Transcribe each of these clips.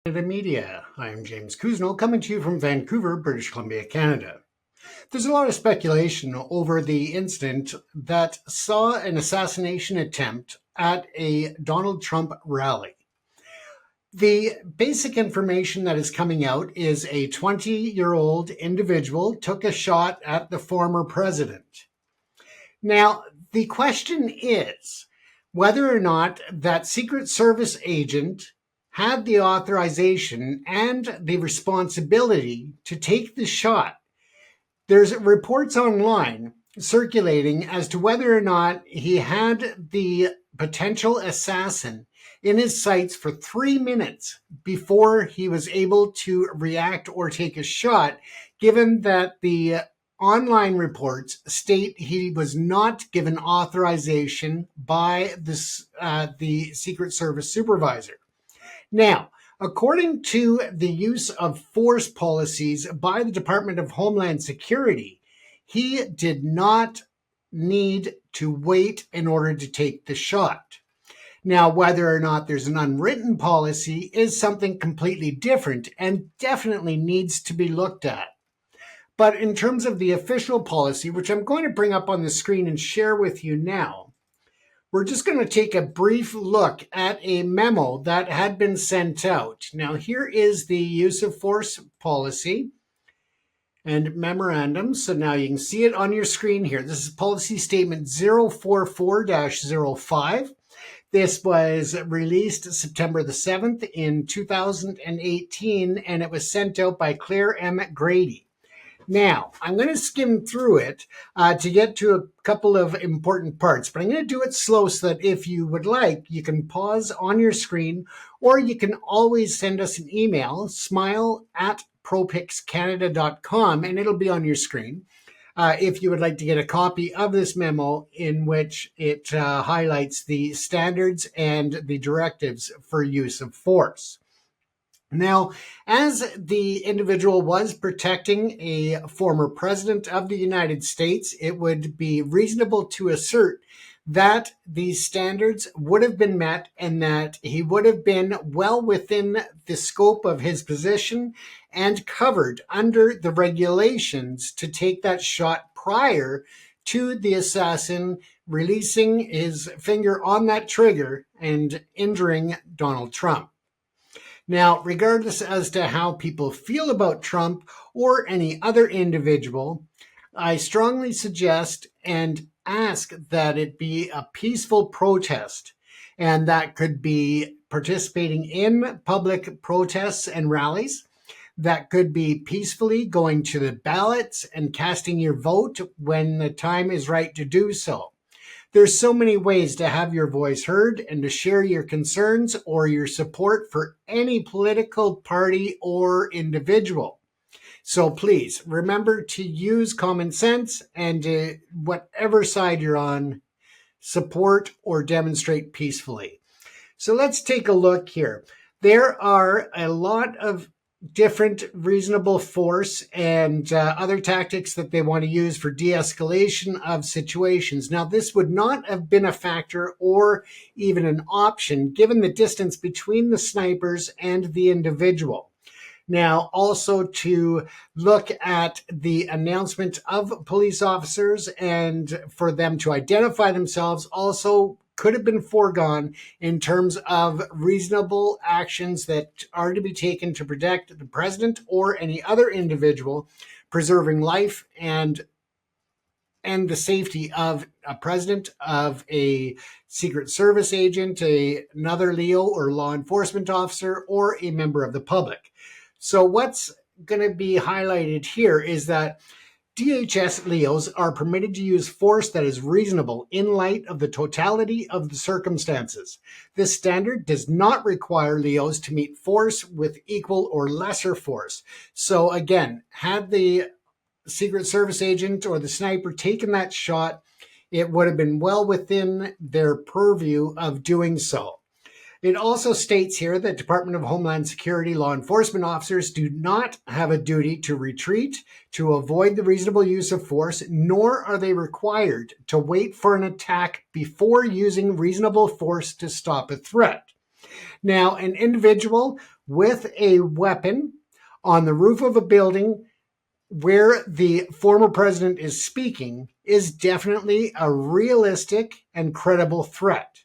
Canada Media. I am James Kuzno, coming to you from Vancouver, British Columbia, Canada. There's a lot of speculation over the incident that saw an assassination attempt at a Donald Trump rally. The basic information that is coming out is a 20-year-old individual took a shot at the former president. Now, the question is whether or not that Secret Service agent had the authorization and the responsibility to take the shot. There's reports online circulating as to whether or not he had the potential assassin in his sights for 3 minutes before he was able to react or take a shot, given that the online reports state he was not given authorization by the Secret Service supervisor. Now, according to the use of force policies by the Department of Homeland Security, he did not need to wait in order to take the shot. Now, whether or not there's an unwritten policy is something completely different and definitely needs to be looked at. But in terms of the official policy, which I'm going to bring up on the screen and share with you now, we're just going to take a brief look at a memo that had been sent out. Now, here is the use of force policy and memorandum. So now you can see it on your screen here. This is policy statement 044-05. This was released September the 7th in 2018, and it was sent out by Claire M. Grady. Now, I'm going to skim through it to get to a couple of important parts, but I'm going to do it slow so that if you would like, you can pause on your screen, or you can always send us an email, smile@propixcanada.com, and it'll be on your screen. If you would like to get a copy of this memo in which it highlights the standards and the directives for use of force. Now, as the individual was protecting a former president of the United States, it would be reasonable to assert that these standards would have been met and that he would have been well within the scope of his position and covered under the regulations to take that shot prior to the assassin releasing his finger on that trigger and injuring Donald Trump. Now, regardless as to how people feel about Trump or any other individual, I strongly suggest and ask that it be a peaceful protest. And that could be participating in public protests and rallies. That could be peacefully going to the ballots and casting your vote when the time is right to do so. There's so many ways to have your voice heard and to share your concerns or your support for any political party or individual. So please remember to use common sense and whatever side you're on, support or demonstrate peacefully. So let's take a look here. There are a lot of different reasonable force and other tactics that they want to use for de-escalation of situations. Now, this would not have been a factor or even an option given the distance between the snipers and the individual. Now, also to look at the announcement of police officers and for them to identify themselves also could have been foregone in terms of reasonable actions that are to be taken to protect the president or any other individual, preserving life and the safety of a president, of a Secret Service agent, another LEO or law enforcement officer, or a member of the public. So what's going to be highlighted here is that DHS LEOs are permitted to use force that is reasonable in light of the totality of the circumstances. This standard does not require LEOs to meet force with equal or lesser force. So again, had the Secret Service agent or the sniper taken that shot, it would have been well within their purview of doing so. It also states here that Department of Homeland Security law enforcement officers do not have a duty to retreat to avoid the reasonable use of force, nor are they required to wait for an attack before using reasonable force to stop a threat. Now, an individual with a weapon on the roof of a building where the former president is speaking is definitely a realistic and credible threat.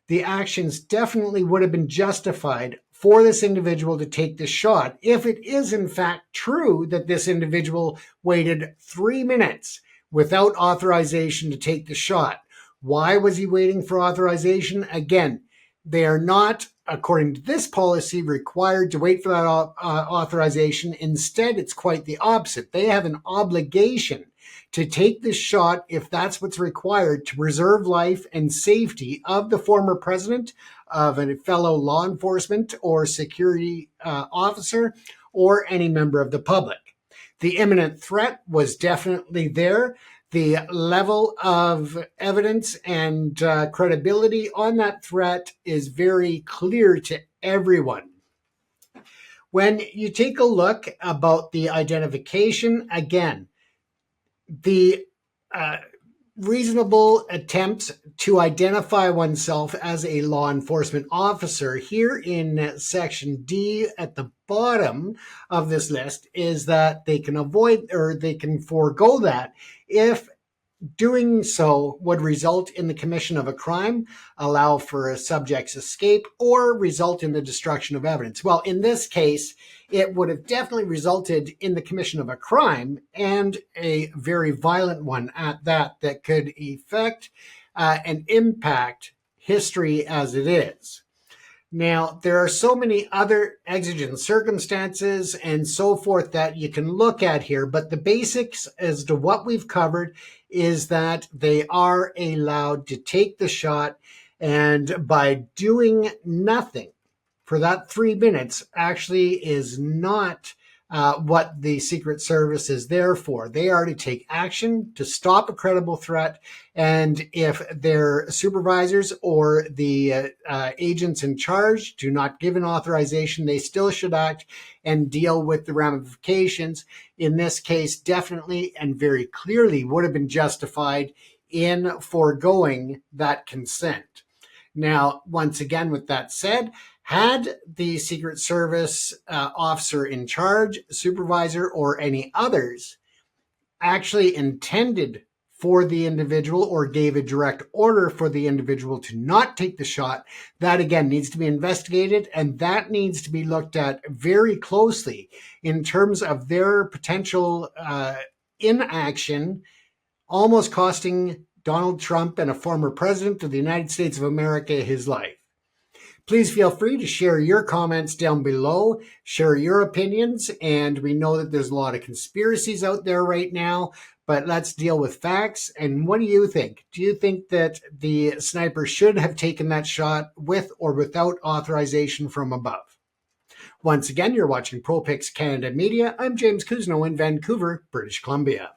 The actions definitely would have been justified for this individual to take the shot if it is in fact true that this individual waited 3 minutes without authorization to take the shot. Why was he waiting for authorization? Again, they are not, according to this policy, required to wait for that authorization. Instead, it's quite the opposite. They have an obligation to take this shot if that's what's required to preserve life and safety of the former president, of a fellow law enforcement or security officer, or any member of the public. The imminent threat was definitely there. The level of evidence and credibility on that threat is very clear to everyone. When you take a look about the identification, again, the reasonable attempts to identify oneself as a law enforcement officer here in section D at the bottom of this list is that they can avoid or they can forego that if doing so would result in the commission of a crime, allow for a subject's escape, or result in the destruction of evidence. Well, in this case, it would have definitely resulted in the commission of a crime, and a very violent one at that, that could affect and impact history as it is. Now, there are so many other exigent circumstances and so forth that you can look at here, but the basics as to what we've covered is that they are allowed to take the shot, and by doing nothing for that 3 minutes actually is not what the Secret Service is there for. They are to take action to stop a credible threat, and if their supervisors or the agents in charge do not give an authorization, they still should act and deal with the ramifications. In this case, definitely and very clearly would have been justified in foregoing that consent. Now, once again, with that said, had the Secret Service officer in charge, supervisor, or any others actually intended for the individual or gave a direct order for the individual to not take the shot, that again needs to be investigated, and that needs to be looked at very closely in terms of their potential inaction, almost costing Donald Trump and a former president of the United States of America his life. Please feel free to share your comments down below, share your opinions, and we know that there's a lot of conspiracies out there right now, but let's deal with facts. And what do you think? Do you think that the sniper should have taken that shot with or without authorization from above? Once again, you're watching ProPix Canada Media. I'm James Kuzno in Vancouver, British Columbia.